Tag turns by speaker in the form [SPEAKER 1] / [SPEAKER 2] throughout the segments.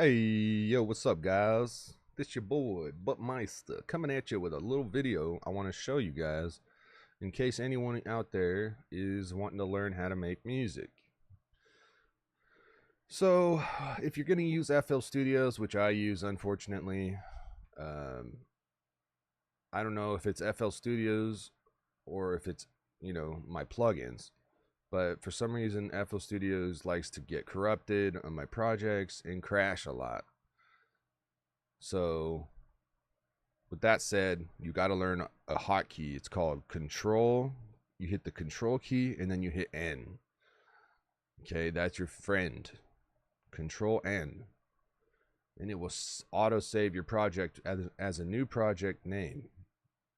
[SPEAKER 1] Hey, yo, what's up, guys? This your boy, Buttmeister, coming at you with a little video I want to show you guys in case anyone out there is wanting to learn how to make music. So, if you're going to use FL Studios, which I use, unfortunately, um, I don't know if it's FL Studios or if it's, my plugins. But for some reason, FL Studios likes to get corrupted on my projects and crash a lot. So, with that said, you got to learn a hotkey. It's called Control. You hit the Control key and then you hit N. Okay, that's your friend. Control N, and it will auto save your project as a new project name.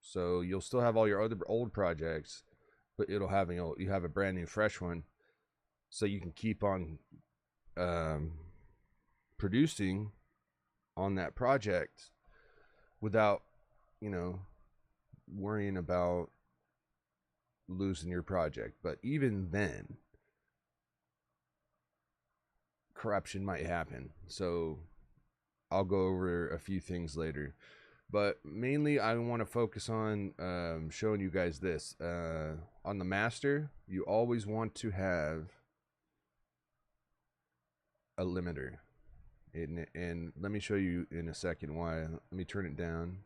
[SPEAKER 1] So you'll still have all your other old projects, but it'll have you have a brand new fresh one, so you can keep on producing on that project without worrying about losing your project. But even then, corruption might happen. So I'll go over a few things later. But mainly, I want to focus on showing you guys this. On the master, you always want to have a limiter. And let me show you in a second why. Let me turn it down.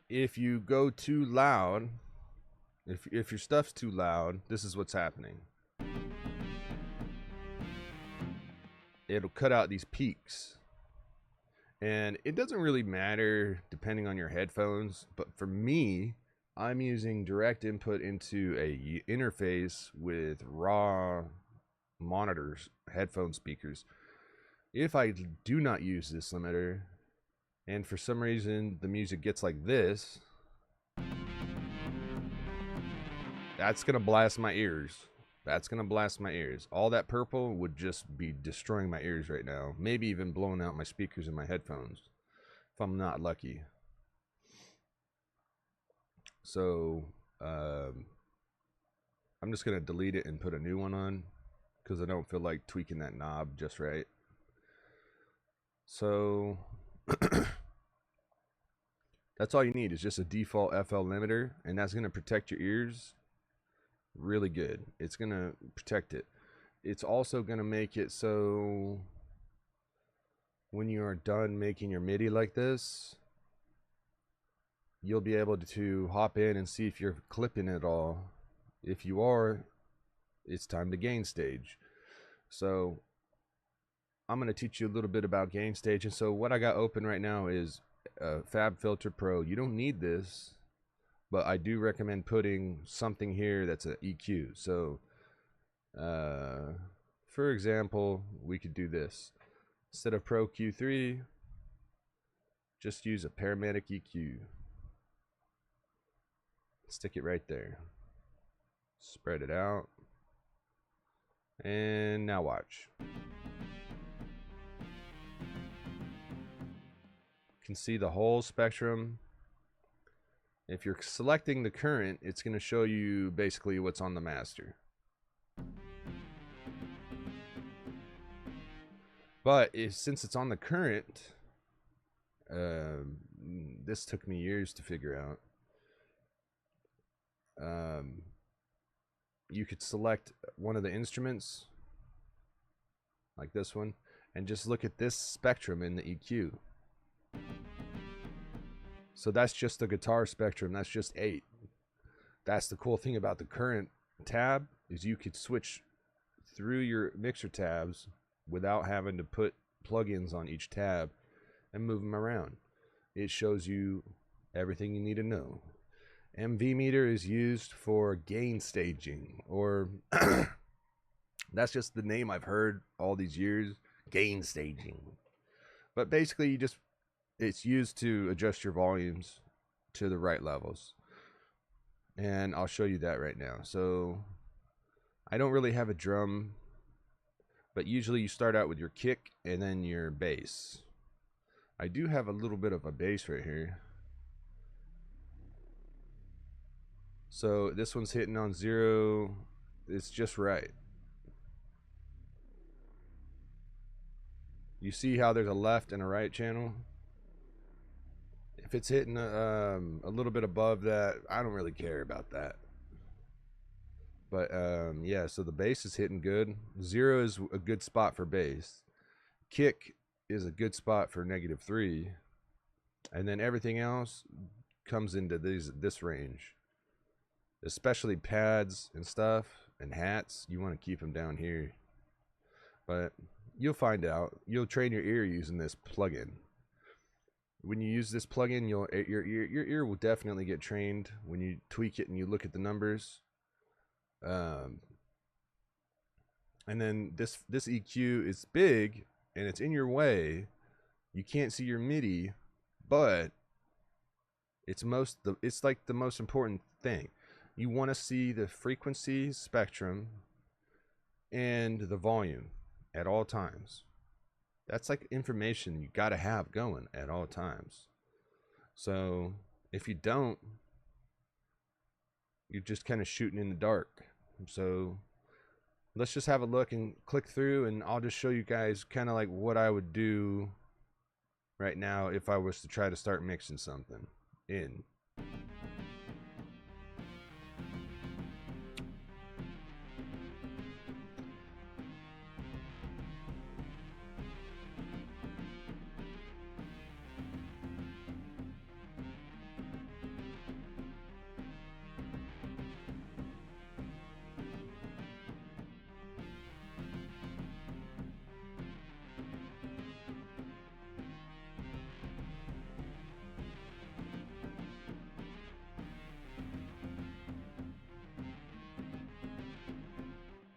[SPEAKER 1] If you go too loud, if your stuff's too loud, this is what's happening. It'll cut out these peaks. And it doesn't really matter depending on your headphones, but for me, I'm using direct input into a interface with raw monitors, headphone speakers. If I do not use this limiter, and for some reason the music gets like this, that's gonna blast my ears. That's gonna blast my ears. All that purple would just be destroying my ears right now. Maybe even blowing out my speakers in my headphones if I'm not lucky. So I'm just gonna delete it and put a new one on because I don't feel like tweaking that knob just right. So that's all you need is just a default FL limiter, and that's gonna protect your ears really good. It's gonna protect it. It's also gonna make it so when you are done making your MIDI like this, you'll be able to hop in and see if you're clipping it all. If you are, it's time to gain stage. So I'm going to teach you a little bit about gain stage. And so what I got open right now is FabFilter Pro. You don't need this, but I do recommend putting something here that's an EQ. So for example, we could do this. Instead of Pro Q3, just use a Paramedic EQ. Stick it right there. Spread it out. And now watch. You can see the whole spectrum. If you're selecting the current, it's going to show you basically what's on the master. But since it's on the current, this took me years to figure out. You could select one of the instruments, like this one, and just look at this spectrum in the EQ. So that's just the guitar spectrum. That's just 8. That's the cool thing about the current tab is you could switch through your mixer tabs without having to put plugins on each tab and move them around. It shows you everything you need to know. MV meter is used for gain staging, or that's just the name I've heard all these years, gain staging. But basically it's used to adjust your volumes to the right levels. And I'll show you that right now. So I don't really have a drum, but usually you start out with your kick and then your bass. I do have a little bit of a bass right here. So this one's hitting on 0. It's just right. You see how there's a left and a right channel? If it's hitting a little bit above that, I don't really care about that. But yeah, so the bass is hitting good. 0 is a good spot for bass. Kick is a good spot for -3. And then everything else comes into this range. Especially pads and stuff and hats, you want to keep them down here. But you'll find out. You'll train your ear using this plugin. When you use this plugin, your ear will definitely get trained when you tweak it and you look at the numbers. And then this EQ is big and it's in your way. You can't see your MIDI, but it's like the most important thing. You want to see the frequency spectrum and the volume at all times. That's like information you got to have going at all times. So if you don't, you're just kind of shooting in the dark. So let's just have a look and click through, and I'll just show you guys kind of like what I would do right now if I was to try to start mixing something in.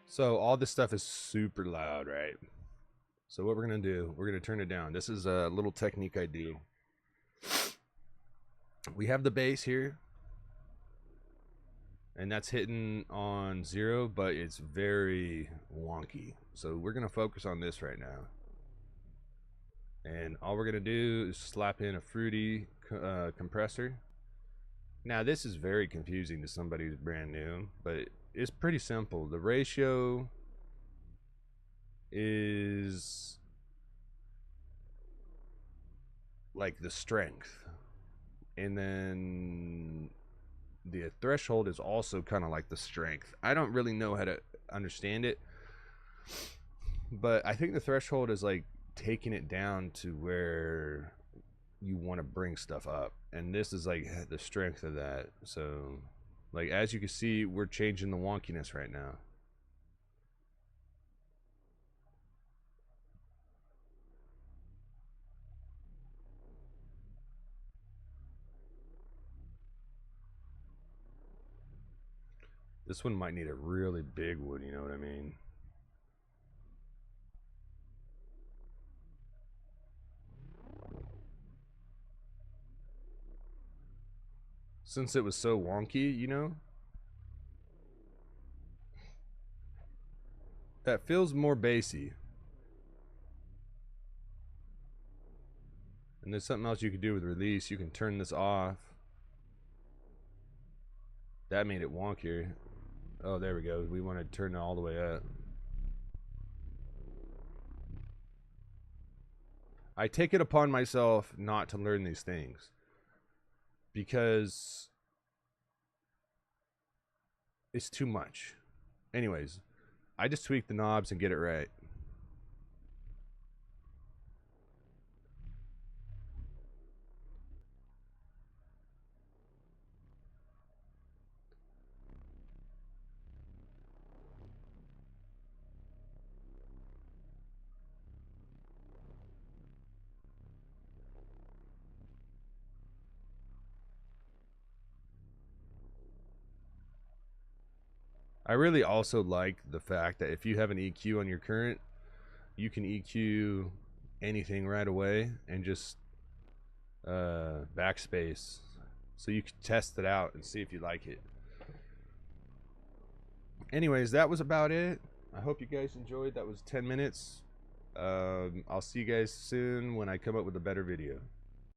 [SPEAKER 1] So all this stuff is super loud, right? So what we're going to do, we're going to turn it down. This is a little technique I do. We have the bass here, and that's hitting on 0, but it's very wonky. So we're going to focus on this right now. And all we're going to do is slap in a fruity compressor. Now this is very confusing to somebody who's brand new, but it's pretty simple. The ratio is like the strength, and then the threshold is also kind of like the strength. I don't really know how to understand it, but I think the threshold is like taking it down to where you want to bring stuff up, and this is like the strength of that. So like as you can see, we're changing the wonkiness right now. This one might need a really big wood, you know what I mean? Since it was so wonky, you know? That feels more bassy. And there's something else you could do with release. You can turn this off. That made it wonkier. Oh, there we go. We want to turn it all the way up. I take it upon myself not to learn these things, because it's too much. Anyways, I just tweak the knobs and get it right. I really also like the fact that if you have an EQ on your current, you can EQ anything right away and just backspace, so you can test it out and see if you like it. Anyways, that was about it. I hope you guys enjoyed. That was 10 minutes. I'll see you guys soon when I come up with a better video.